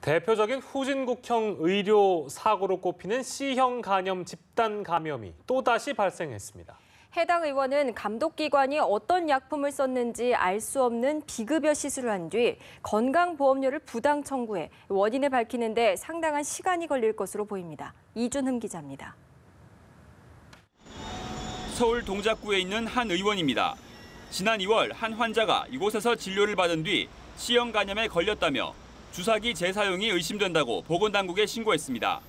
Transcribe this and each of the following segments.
대표적인 후진국형 의료 사고로 꼽히는 C형 간염 집단 감염이 또다시 발생했습니다. 해당 의원은 감독기관이 어떤 약품을 썼는지 알 수 없는 비급여 시술을 한 뒤 건강보험료를 부당 청구해 원인을 밝히는 데 상당한 시간이 걸릴 것으로 보입니다. 이준흠 기자입니다. 서울 동작구에 있는 한 의원입니다. 지난 2월 한 환자가 이곳에서 진료를 받은 뒤 C형 간염에 걸렸다며 주사기 재사용이 의심된다고 보건당국에 신고했습니다.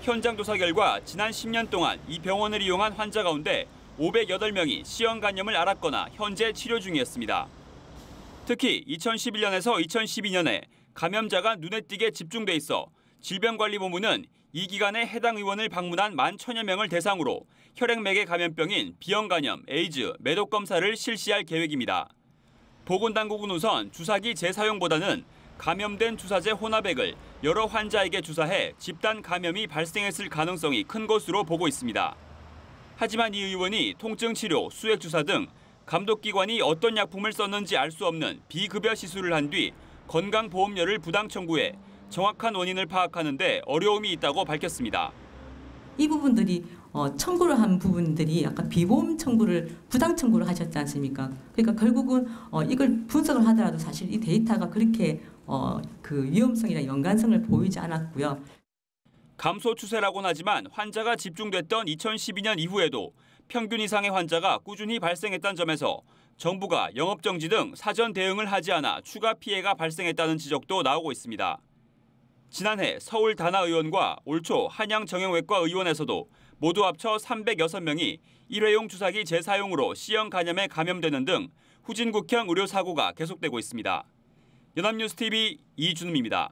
현장 조사 결과 지난 10년 동안 이 병원을 이용한 환자 가운데 508명이 C형 간염을 앓았거나 현재 치료 중이었습니다. 특히 2011년에서 2012년에 감염자가 눈에 띄게 집중돼 있어 질병관리본부는 이 기간에 해당 의원을 방문한 11,000여 명을 대상으로 혈액맥의 감염병인 B형 간염, 에이즈, 매독 검사를 실시할 계획입니다. 보건당국은 우선 주사기 재사용보다는 감염된 주사제 혼합액을 여러 환자에게 주사해 집단 감염이 발생했을 가능성이 큰 것으로 보고 있습니다. 하지만 이 의원이 통증 치료, 수액 주사 등 감독기관이 어떤 약품을 썼는지 알 수 없는 비급여 시술을 한 뒤 건강보험료를 부당 청구해 정확한 원인을 파악하는 데 어려움이 있다고 밝혔습니다. 이 부분들이 청구를 한 부분들이 약간 비보험 청구를 부당 청구를 하셨지 않습니까? 그러니까 결국은 이걸 분석을 하더라도 사실 이 데이터가 그렇게 그 위험성이나 연관성을 보이지 않았고요. 감소 추세라고는 하지만 환자가 집중됐던 2012년 이후에도 평균 이상의 환자가 꾸준히 발생했다는 점에서 정부가 영업정지 등 사전 대응을 하지 않아 추가 피해가 발생했다는 지적도 나오고 있습니다. 지난해 서울 다나 의원과 올 초 한양 정형외과 의원에서도 모두 합쳐 306명이 일회용 주사기 재사용으로 C형 간염에 감염되는 등 후진국형 의료 사고가 계속되고 있습니다. 연합뉴스 TV 이준흠입니다.